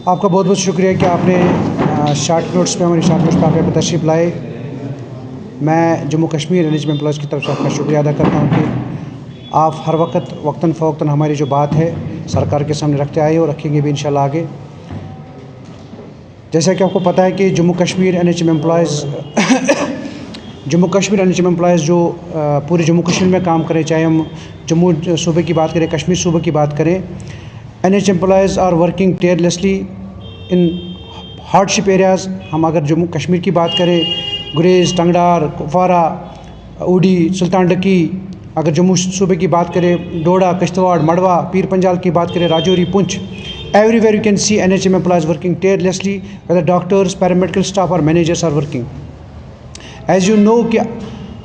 आपका बहुत बहुत शुक्रिया कि आपने शॉर्ट नोट्स पे हमारी शॉर्ट नोट्स पे आप तशरीफ़ लाए। मैं जम्मू कश्मीर एनएचएम एम्प्लॉयज़ की तरफ से आपका शुक्रिया अदा करता हूँ कि आप हर वक्त वक्तन फ़वक्तन हमारी जो बात है सरकार के सामने रखते आए और रखेंगे भी इंशाल्लाह आगे। जैसा कि आपको पता है कि जम्मू कश्मीर एनएचएम एम्प्लॉयज़ जो पूरे जम्मू कश्मीर में काम करें, चाहे हम जम्मू सूबे की बात करें, कश्मीर सूबे की बात करें, NHM employees are working tirelessly in hardship areas. हम अगर जम्मू कश्मीर की बात करें, गुरेज़, टंगडार, कुपवारा, ऊडी, सुल्तान डकी, अगर जम्मू सूबे की बात करें, डोडा, किश्तवाड़, मड़वा, पीर पंजाल की बात करें, Rajouri, Poonch, everywhere you can see NHM employees working tirelessly, whether doctors, paramedical staff or managers are working. As you know कि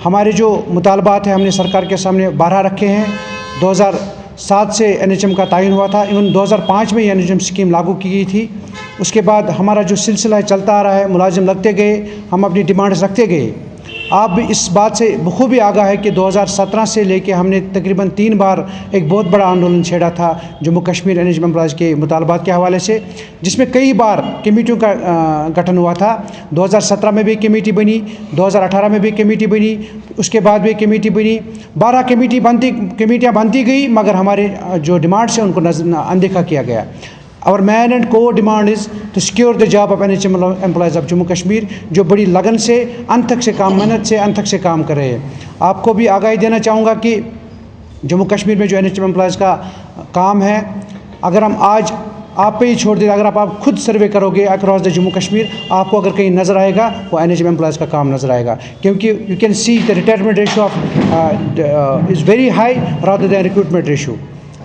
हमारे जो मुतालबात हैं हमने सरकार के सामने 12 रखे हैं। 2007 से NHM का तायन हुआ था, इवन 2005 में ये NHM स्कीम लागू की गई थी। उसके बाद हमारा जो सिलसिला चलता आ रहा है, मुलाजिम लगते गए, हम अपनी डिमांड्स रखते गए। आप भी इस बात से बखूबी आगाह है कि 2017 से लेके हमने तकरीबन 3 बार एक बहुत बड़ा आंदोलन छेड़ा था जम्मू कश्मीर एनएचएम एम्प्लॉयज़ के मुतालबात के हवाले से, जिसमें कई बार कमेटियों का गठन हुआ था। 2017 में भी कमेटी बनी, 2018 में भी कमेटी बनी, उसके बाद भी कमेटी बनी। 12 कमेटियाँ बनती गई, मगर हमारे जो डिमांड्स हैं उनको अनदेखा किया गया। Our main and core demand is to secure the job of NHM employees of Jammu Kashmir, जो बड़ी लगन से अनथक से काम, मेहनत से अनथक से काम कर रहे हैं। आपको भी आगाही देना चाहूँगा कि जम्मू कश्मीर में जो NHM एम्प्लॉयज़ का काम है, अगर हम आज आप पे ही छोड़ दें, अगर आप खुद सर्वे करोगे अक्रॉस द जम्मू कश्मीर, आपको अगर कहीं नज़र आएगा वो NHM एम्प्लॉयज़ का काम नज़र आएगा, क्योंकि you can see the retirement ratio of is very high rather than recruitment ratio.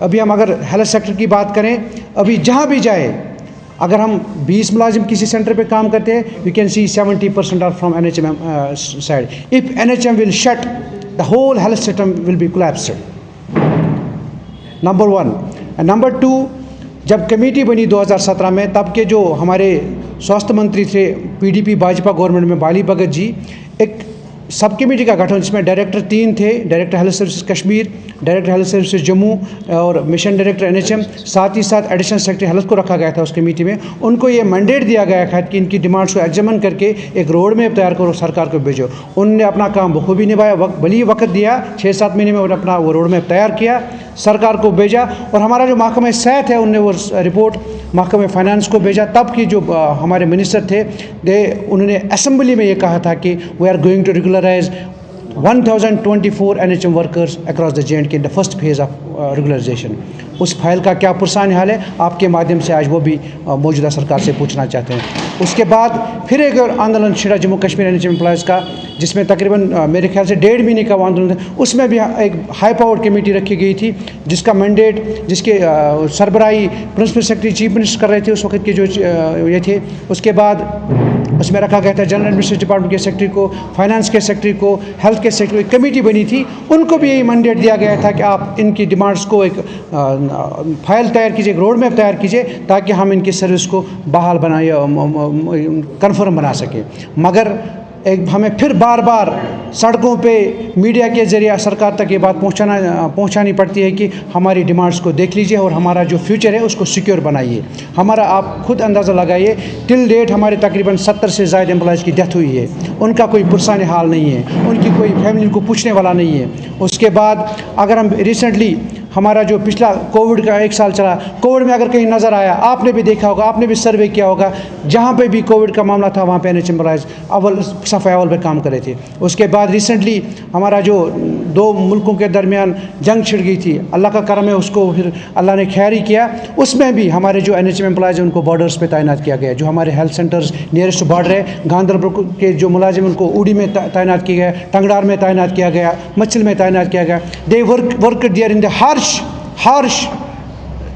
अभी हम अगर हेल्थ सेक्टर की बात करें, अभी जहाँ भी जाए, अगर हम 20 मुलाजिम किसी सेंटर पे काम करते हैं, you can see 70% are from NHM side. If NHM will shut, the whole health system will be collapsed, number 1। Number 2, जब कमेटी बनी 2017 में, तब के जो हमारे स्वास्थ्य मंत्री थे PDP भाजपा गवर्नमेंट में, बाली भगत जी, एक सब कमेटी का गठन, जिसमें डायरेक्टर 3 थे, director health services Kashmir, director health services Jammu और मिशन डायरेक्टर NHM, साथ ही साथ एडिशनल सेक्रेटरी हेल्थ को रखा गया था उस कमेटी में। उनको ये मैंडेट दिया गया था कि इनकी डिमांड्स को एग्जामिन करके एक रोड मैप तैयार करो, सरकार को भेजो। उन्होंने अपना काम बखूबी निभाया, भली वक्त दिया, 6-7 महीने में उन्होंने अपना वो रोड मैप तैयार किया, सरकार को भेजा। और हमारा जो महकमा सेहत है, उनने वो रिपोर्ट महकमा फाइनेंस को भेजा। तब की जो हमारे मिनिस्टर थे, उन्होंने असेंबली में ये कहा था कि we are going to regularise 1024 NHM workers across the JNK in the first phase of regularisation. उस फाइल का क्या पुरसान हाल है, आपके माध्यम से आज वो भी मौजूदा सरकार से पूछना चाहते हैं। उसके बाद फिर एक आंदोलन छिड़ा जम्मू कश्मीर NHM एम्प्लॉयज़ का, जिसमें तकरीबन मेरे ख्याल से 1.5 महीने का वो आंदोलन था। उसमें भी एक हाई पावर्ड कमेटी रखी गई थी, जिसका मैंडेट, जिसके सरबराही प्रिंसिपल सेक्रेटरी, चीफ मिनिस्टर कर रहे थे उस वक्त के जो ये थे। उसके बाद उसमें रखा गया था जनरल एडमिनिस्ट्रेशन डिपार्टमेंट के सेक्रेटरी को, फाइनेंस के सेक्रेटरी को, हेल्थ के सेक्रेटरी, कमेटी बनी थी। उनको भी यही मैंडेट दिया गया था कि आप इनकी डिमांड्स को एक फाइल तैयार कीजिए, एक रोड मैप तैयार कीजिए, ताकि हम इनकी सर्विस को बहाल बनाए, कन्फर्म बना सकें। मगर हमें फिर बार बार सड़कों पे मीडिया के ज़रिए सरकार तक ये बात पहुंचानी पड़ती है कि हमारी डिमांड्स को देख लीजिए और हमारा जो फ्यूचर है उसको सिक्योर बनाइए। हमारा आप खुद अंदाज़ा लगाइए, टिल डेट हमारे तकरीबन 70 से ज़्यादा एम्प्लॉयज़ की डेथ हुई है। उनका कोई पुरसान हाल नहीं है, उनकी कोई फैमिली को पूछने वाला नहीं है। उसके बाद अगर हम रिसेंटली हमारा जो पिछला कोविड का 1 साल चला, कोविड में अगर कहीं नज़र आया, आपने भी देखा होगा, आपने भी सर्वे किया होगा, जहाँ पे भी कोविड का मामला था वहाँ पे NHM एम्प्लॉयज़ सफ़ाई अव्वल पे काम कर रहे थे। उसके बाद रिसेंटली हमारा जो 2 मुल्कों के दरमियान जंग छिड़ गई थी, अल्लाह का करम है, उसको फिर अल्लाह ने खैर ही किया। उसमें भी हमारे जो NHM एम्प्लॉयज़ हैं उनको बॉर्डर्स पे तैनात किया गया। जो हमारे हेल्थ सेंटर्स नियरेस्ट बॉर्डर है, गांधरबल के जो मुलाजिम उनको ऊडी में तैनात किया गया, टंगडार में तैनात किया गया, मच्छल में तैनात किया गया। They work there in the harsh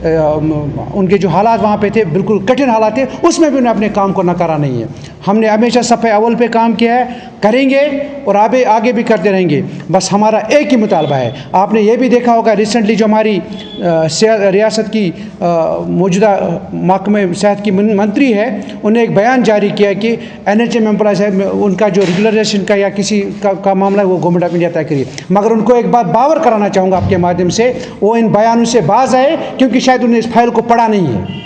उनके जो हालात वहाँ पे थे, बिल्कुल कठिन हालात थे, उसमें भी उन्हें अपने काम को नकारा नहीं है। हमने हमेशा सफ़े अव्वल पे काम किया है, करेंगे और आगे भी करते रहेंगे। बस हमारा एक ही मुतालबा है। आपने ये भी देखा होगा रिसेंटली जो हमारी रियासत की मौजूदा महकमे सेहत की मंत्री है, उन्हें एक बयान जारी किया कि NHM एम्प्लॉयज़ है, उनका जो रेगुलराइजेशन का या किसी का मामला है वो गवर्नमेंट ऑफ इंडिया तय करिए। मगर उनको एक बात बावर कराना चाहूँगा आपके माध्यम से, वो इन बयानों से बाज आए, क्योंकि शायद उन्हें इस फाइल को पढ़ा नहीं है।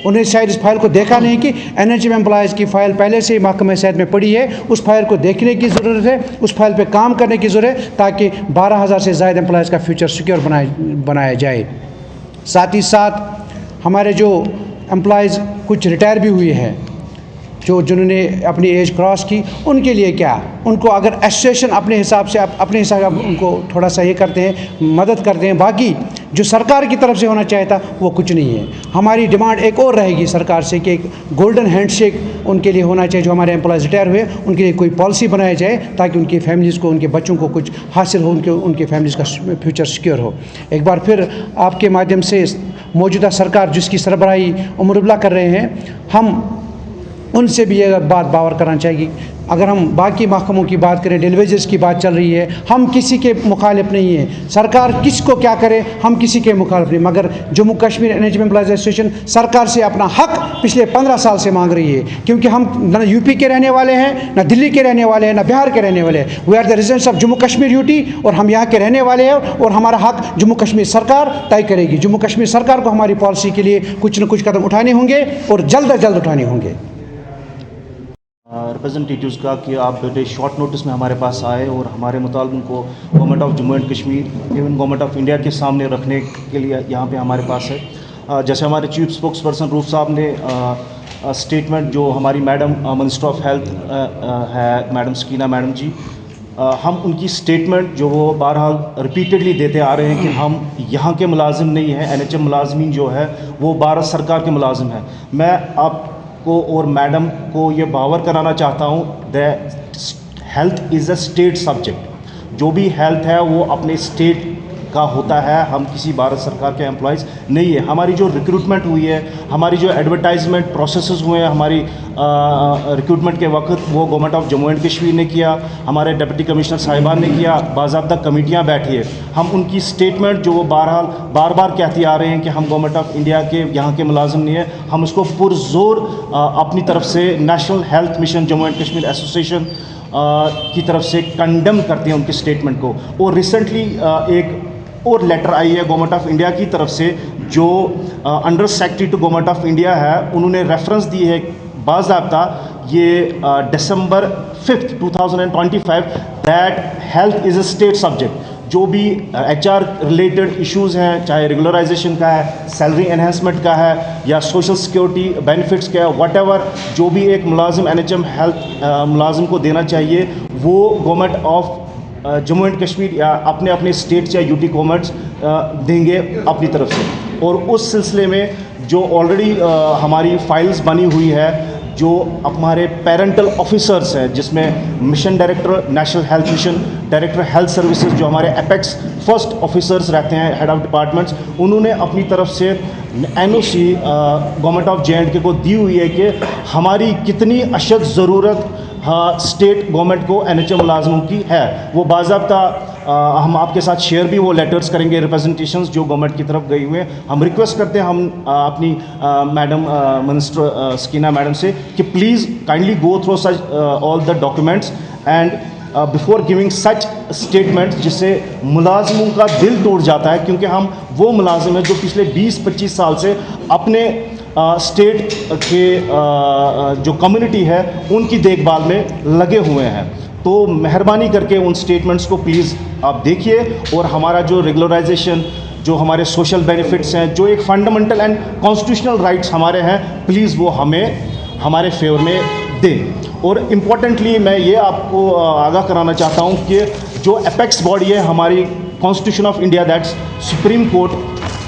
उन्होंने शायद इस फाइल को देखा नहीं कि NHM एम्प्लॉयज़ की फ़ाइल पहले से ही महकमा सेहत में पड़ी है। उस फाइल को देखने की ज़रूरत है, उस फाइल पे काम करने की ज़रूरत है, ताकि 12,000 से ज़्यादा एम्प्लॉयज़ का फ्यूचर सिक्योर बनाया जाए। साथ ही साथ हमारे जो एम्प्लॉयज़ कुछ रिटायर भी हुए हैं, जिन्होंने अपनी एज क्रॉस की, उनके लिए क्या, उनको अगर एसोसिएशन अपने हिसाब से उनको थोड़ा सा ये करते हैं, मदद करते हैं, बाकी जो सरकार की तरफ से होना चाहिए था वो कुछ नहीं है। हमारी डिमांड एक और रहेगी सरकार से कि एक गोल्डन हैंडशेक उनके लिए होना चाहिए। जो हमारे एम्प्लॉयज़ रिटायर हुए उनके लिए कोई पॉलिसी बनाया जाए ताकि उनकी फैमिलीज़ को, उनके बच्चों को कुछ हासिल हो, उनके फैमिलीज़ का फ्यूचर सिक्योर हो। एक बार फिर आपके माध्यम से मौजूदा सरकार जिसकी सरबराही उमर अब्दुल्ला कर रहे हैं, हम उनसे भी ये बात बावर करना चाहिए। अगर हम बाकी महकमों की बात करें, डेलीवेजेस की बात चल रही है, हम किसी के मुखालिफ नहीं हैं। सरकार किसको क्या करे, हम किसी के मुखालिफ नहीं, मगर Jammu Kashmir NHM employees association सरकार से अपना हक पिछले 15 साल से मांग रही है, क्योंकि हम न यूपी के रहने वाले हैं, न दिल्ली के रहने वाले हैं, न बिहार के रहने वाले हैं। We are the residents of Jammu Kashmir UT, और हम यहाँ के रहने वाले हैं, और हमारा हक जम्मू कश्मीर सरकार तय करेगी। जम्मू कश्मीर सरकार को हमारी पॉलिसी के लिए कुछ न कुछ कदम उठाने होंगे, और जल्द अज जल्द उठाने होंगे। रिप्रेजेंटेटिव्स का कि आप बेटे शॉर्ट नोटिस में हमारे पास आए और हमारे मुतालबों को government of Jammu and Kashmir even government of India के सामने रखने के लिए यहाँ पे हमारे पास है। जैसे हमारे चीफ स्पोक्स पर्सन रूफ साहब ने स्टेटमेंट जो हमारी मैडम मिनिस्टर ऑफ हेल्थ है मैडम सकीना मैडम जी, हम उनकी स्टेटमेंट जो वो बहरहाल रिपीटेडली देते आ रहे हैं कि हम यहाँ के मुलाजिम नहीं हैं, NHM मुलाजमीन जो है वो भारत सरकार के मुलाजिम हैं। मैं आपको और मैडम को ये बावर कराना चाहता हूँ that health is a state subject. जो भी हेल्थ है वो अपने स्टेट का होता है, हम किसी भारत सरकार के एम्प्लॉयज़ नहीं है। हमारी जो रिक्रूटमेंट हुई है, हमारी जो एडवर्टाइजमेंट प्रोसेसेस हुए हैं हमारी रिक्रूटमेंट के वक्त, वो government of Jammu and Kashmir ने किया, हमारे डिप्टी कमिश्नर साहिबान ने किया, बाज़ाब्ता कमेटियाँ बैठी है। हम उनकी स्टेटमेंट जो वो बार बार कहती आ रहे हैं कि हम गवर्नमेंट ऑफ इंडिया के यहाँ के मुलाजिम नहीं है, हम उसको पुरजोर अपनी तरफ से national health mission Jammu and Kashmir association की तरफ से कंडेम करते हैं उनकी स्टेटमेंट को। और रिसेंटली एक और लेटर आई है गवर्नमेंट ऑफ इंडिया की तरफ से, जो under secretary to government of India है, उन्होंने रेफरेंस दी है बाज़ाब्ता ये December 5th 2025 that health is a state subject. जो भी HR रिलेटेड इश्यूज़ हैं, चाहे रेगुलराइजेशन का है, सैलरी एनहेंसमेंट का है, या सोशल सिक्योरिटी बेनिफिट्स का है, व्हाटएवर जो भी एक मुलाजिम NHM हेल्थ मुलाजिम को देना चाहिए, वो government of Jammu and Kashmir या अपने अपने स्टेट्स या यूटी गवर्नमेंट्स देंगे अपनी तरफ से। और उस सिलसिले में जो ऑलरेडी हमारी फाइल्स बनी हुई है, जो हमारे पेरेंटल ऑफिसर्स हैं, जिसमें mission director national health mission, director health services, जो हमारे एपेक्स फर्स्ट ऑफिसर्स रहते हैं, हेड ऑफ डिपार्टमेंट्स, उन्होंने अपनी तरफ से NOC गवर्नमेंट ऑफ JNK को दी हुई है कि हमारी कितनी अशद ज़रूरत स्टेट गवर्नमेंट को NHM मुलाजमों की है। वो बाज़ाब्ता हम आपके साथ शेयर भी वो लेटर्स करेंगे, रिप्रेजेंटेशंस जो गवर्नमेंट की तरफ गई हुए हैं। हम रिक्वेस्ट करते हैं हम अपनी मैडम मिनिस्टर सकीना मैडम से कि please kindly go through such all the documents and before giving such statements, जिससे मुलाजमों का दिल टूट जाता है, क्योंकि हम वो मुलाजिम हैं जो पिछले 20-25 साल से अपने स्टेट के जो कम्युनिटी है उनकी देखभाल में लगे हुए हैं। तो मेहरबानी करके उन स्टेटमेंट्स को प्लीज़ आप देखिए, और हमारा जो रेगुलराइजेशन, जो हमारे सोशल बेनिफिट्स हैं, जो एक फंडामेंटल एंड कॉन्स्टिट्यूशनल राइट्स हमारे हैं, प्लीज़ वो हमें हमारे फेवर में दें। और इम्पॉर्टेंटली मैं ये आपको आगाह कराना चाहता हूँ कि जो एपेक्स बॉडी है हमारी constitution of India, that's supreme court,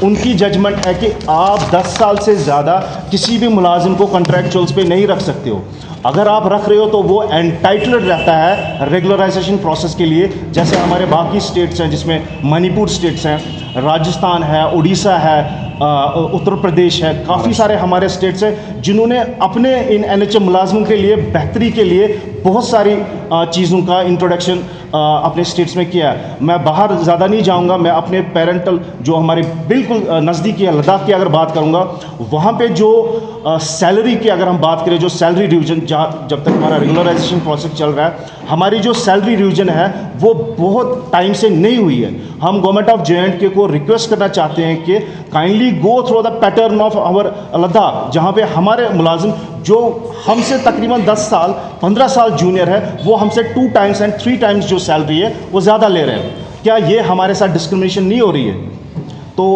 उनकी जजमेंट है कि आप 10 साल से ज़्यादा किसी भी मुलाजिम को कॉन्ट्रैक्चुअल्स पे नहीं रख सकते हो। अगर आप रख रहे हो तो वो एंटाइटल्ड रहता है रेगुलराइजेशन प्रोसेस के लिए, जैसे हमारे बाकी स्टेट्स हैं, जिसमें मणिपुर स्टेट्स हैं, राजस्थान है, उड़ीसा है, उत्तर प्रदेश है, काफ़ी सारे हमारे स्टेट्स हैं जिन्होंने अपने इन NHM मुलाजमों के लिए बेहतरी के लिए बहुत सारी चीज़ों का इंट्रोडक्शन अपने स्टेट्स में किया है। मैं बाहर ज़्यादा नहीं जाऊंगा, मैं अपने पेरेंटल जो हमारे बिल्कुल नज़दीकी है लद्दाख की अगर बात करूंगा, वहाँ पे जो सैलरी की अगर हम बात करें, जो सैलरी रिविजन, जहाँ जब तक हमारा रेगुलराइजेशन प्रोसेस चल रहा है, हमारी जो सैलरी रिविजन है वो बहुत टाइम से नहीं हुई है। हम गवर्नमेंट ऑफ JNK को को रिक्वेस्ट करना चाहते हैं कि kindly go through the pattern of our Ladakh, जहाँ पे हमारे मुलाजिम जो हमसे तकरीबन 10 साल 15 साल जूनियर है वो हमसे 2 टाइम्स एंड 3 टाइम्स जो सैलरी है वो ज़्यादा ले रहे हैं। क्या ये हमारे साथ डिस्क्रिमिनेशन नहीं हो रही है? तो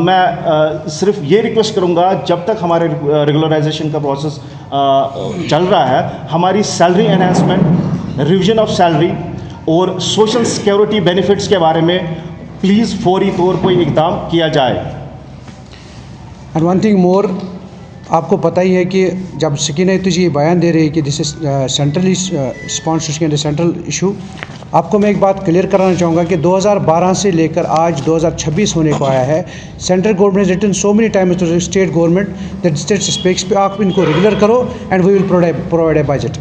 मैं सिर्फ ये रिक्वेस्ट करूँगा, जब तक हमारे रेगुलराइजेशन का प्रोसेस चल रहा है, हमारी salary enhancement, revision of salary और सोशल सिक्योरिटी बेनिफिट्स के बारे में प्लीज़ फौरी तौर पर इकदाम किया जाए। एंड वन थिंग मोर, आपको पता ही है कि जब सकीना तुझे बयान दे रही है कि this is centrally sponsored central issue, आपको मैं एक बात क्लियर कराना चाहूँगा कि 2012 से लेकर आज 2026 होने को आया है। सेंट्रल गवर्नमेंट ने written so many times to state government that state specs पे आप इनको रेगुलर करो and we will provide a budget.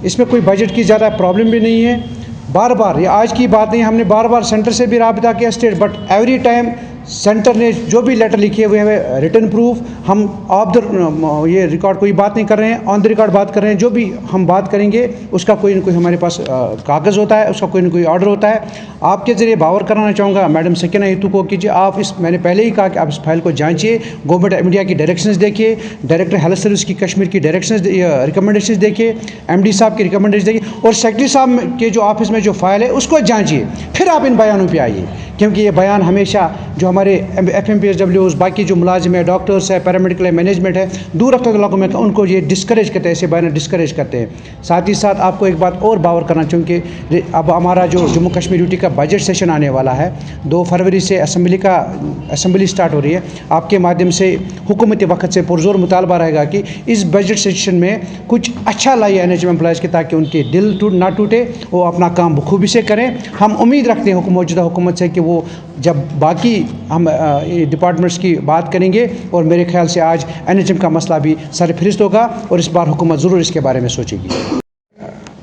इसमें कोई बजट की ज़्यादा प्रॉब्लम भी नहीं है। बार बार, ये आज की बात नहीं, हमने बार बार सेंटर से भी राबिता किया state, but every time centre ने जो भी लेटर लिखे हुए हैं रिटन प्रूफ, हम ऑफ द ये रिकॉर्ड कोई बात नहीं कर रहे हैं, ऑन द रिकॉर्ड बात कर रहे हैं। जो भी हम बात करेंगे उसका कोई ना कोई हमारे पास कागज़ होता है, उसका कोई ना कोई ऑर्डर होता है। आपके ज़रिए बावर कराना चाहूँगा मैडम सकीना हितू को कि आप इस, मैंने पहले ही कहा कि आप इस फाइल को जांचिए, गवर्नमेंट ऑफ इंडिया की डायरेक्शंस देखिए, डायरेक्टर हेल्थ सर्विस की कश्मीर की डायरेक्शंस रिकमेंडेशंस देखिए, MD साहब की रिकमेंडेशन देखिए, और सेक्रेटरी साहब के जो ऑफिस में जो फाइल है उसको जांचिए, फिर आप इन बयानों पर आइए। क्योंकि ये बयान हमेशा जो हमारे FMPSWs, बाकी जो मुलाजिम है, डॉक्टर्स है, पैरामेडिकल है, मैनेजमेंट है, दूर रखते इलाकों में, उनको ये डिस्करेज करते हैं, ऐसे बयान डिस्करेज करते हैं। साथ ही साथ आपको एक बात और बावर करना चाहूँ कि अब हमारा जो जम्मू कश्मीर यूटी का बजट सेशन आने वाला है, 2 फरवरी से असम्बली स्टार्ट हो रही है। आपके माध्यम से हुकूमती वक्त से पुरजोर मुतालबा रहेगा कि इस बजट सेशन में कुछ अच्छा लाइए NHM एम्प्लॉयज़ के, ताकि उनके दिल ना टूटे, वो अपना काम बखूबी से करें। हम उम्मीद रखते हैं मौजूदा हुकूमत से कि वो जब बाकी हम डिपार्टमेंट्स की बात करेंगे, और मेरे ख्याल से आज NHM का मसला भी सरफहरिस्त होगा और इस बार हुकूमत ज़रूर इसके बारे में सोचेगी।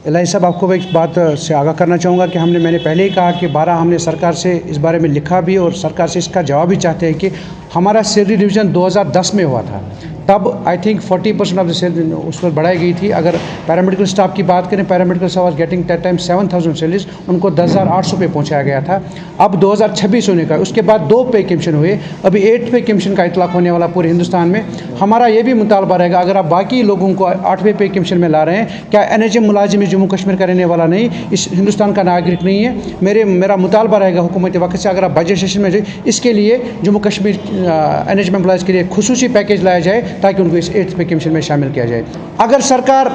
इलाही साहब, आपको मैं एक बात से आगाह करना चाहूँगा कि मैंने पहले ही कहा कि 12 हमने सरकार से इस बारे में लिखा भी, और सरकार से इसका जवाब भी चाहते हैं कि हमारा सैलरी रिविज़न 2010 में हुआ था, तब I think 40% of the salary उस पर बढ़ाई गई थी। अगर पैरामेडिकल स्टाफ की बात करें, paramedical staff was getting that time 7,000 salaries, उनको 10,800 पे पहुंचाया गया था। अब 2026 होने का, उसके बाद 2 पे कमीशन हुए, अभी 8 पे कमीशन का इतलाक़ होने वाला पूरे हिंदुस्तान में। हमारा ये भी मुतालबा रहेगा, अगर आप बाकी लोगों को 8वें पे कमीशन में ला रहे हैं, क्या NHM मुलाजिम जम्मू कश्मीर का रहने वाला नहीं, इस हिंदुस्तान का नागरिक नहीं है? मेरा मुतालबा रहेगा हुकूमत वक्त से, अगर आप बजट सेशन में इसके लिए जम्मू कश्मीर NHM एम्प्लॉयज़ के लिए खुसूसी पैकेज लाया जाए, ताकि उनको इस 8th पे कमीशन में शामिल किया जाए। अगर सरकार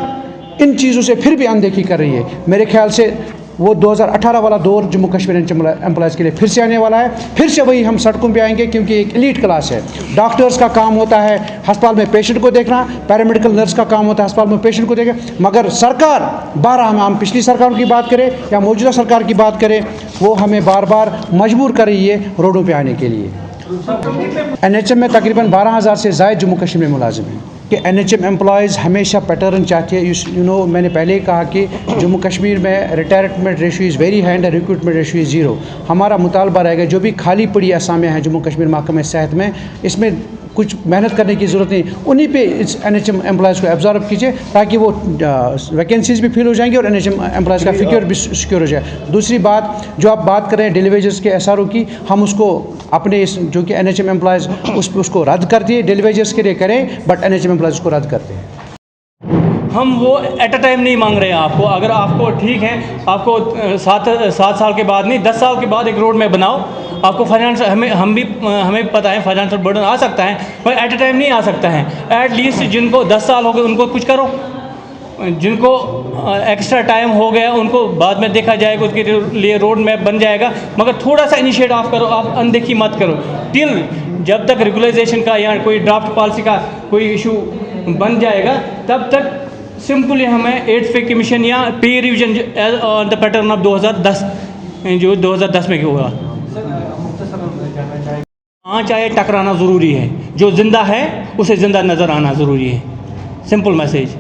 इन चीज़ों से फिर भी अनदेखी कर रही है, मेरे ख्याल से वो 2018 वाला दौर जम्मू कश्मीर एम्प्लॉयज़ के लिए फिर से आने वाला है। फिर से वही हम सड़कों पे आएंगे, क्योंकि एक एलीट क्लास है। डॉक्टर्स का काम होता है अस्पताल में पेशेंट को देखना, पैरामेडिकल नर्स का काम होता है अस्पताल में पेशेंट को देखना, मगर सरकार हम पिछली सरकारों की बात करें या मौजूदा सरकार की बात करें, वो हमें बार बार मजबूर कर रही है रोडों पर आने के लिए। NHM में तकरीबन 12,000 से ज़ायद जम्मू कश्मीर में मुलाजिम हैं कि NHM एम्प्लॉयज़ हमेशा पैटर्न चाहती है। यू नो, मैंने पहले ही कहा कि जम्मू कश्मीर में retirement ratio is very high and recruitment ratio is 0। हमारा मुतालबा रहेगा जो भी खाली पड़ी असामियाँ हैं जम्मू कश्मीर महकमे सेहत में, इसमें कुछ मेहनत करने की ज़रूरत नहीं, उन्हीं पे इस NHM एम्प्लॉयज़ को एब्जॉर्ब कीजिए, ताकि वो वैकेंसीज़ भी फिल हो जाएंगी और NHM एम्प्लॉयज़ का फिक्योर भी सिक्योर हो जाए। दूसरी बात, जो आप बात कर रहे हैं डेली वेजेस के SRO की, हम उसको अपने इस जो कि NHM एम्प्लॉयज़ उसको रद्द कर दिए, डेली वेजेस के लिए करें, बट NHM एम्प्लॉयज़ को रद्द करते हैं। हम वो एट अ टाइम नहीं मांग रहे हैं आपको। अगर आपको ठीक है, आपको 7 साल के बाद नहीं, 10 साल के बाद एक रोड मैप बनाओ। आपको फाइनेंस हमें पता है फाइनेंशियल बर्डन आ सकता है, पर एट अ टाइम नहीं आ सकता है। एट लीस्ट जिनको 10 साल हो गए उनको कुछ करो, जिनको एक्स्ट्रा टाइम हो गया उनको बाद में देखा जाएगा, उसके लिए रोड मैप बन जाएगा, मगर थोड़ा सा इनिशिएट आप करो, आप अनदेखी मत करो। टिल जब तक रेगुलाइजेशन का या कोई ड्राफ्ट पॉलिसी का कोई इशू बन जाएगा, तब तक सिंपली हमें 8th पे कमीशन या पे revision on the pattern of 2010 जो 2010 में हुआ। हाँ, चाहे टकराना ज़रूरी है, जो ज़िंदा है उसे ज़िंदा नज़र आना ज़रूरी है। Simple message.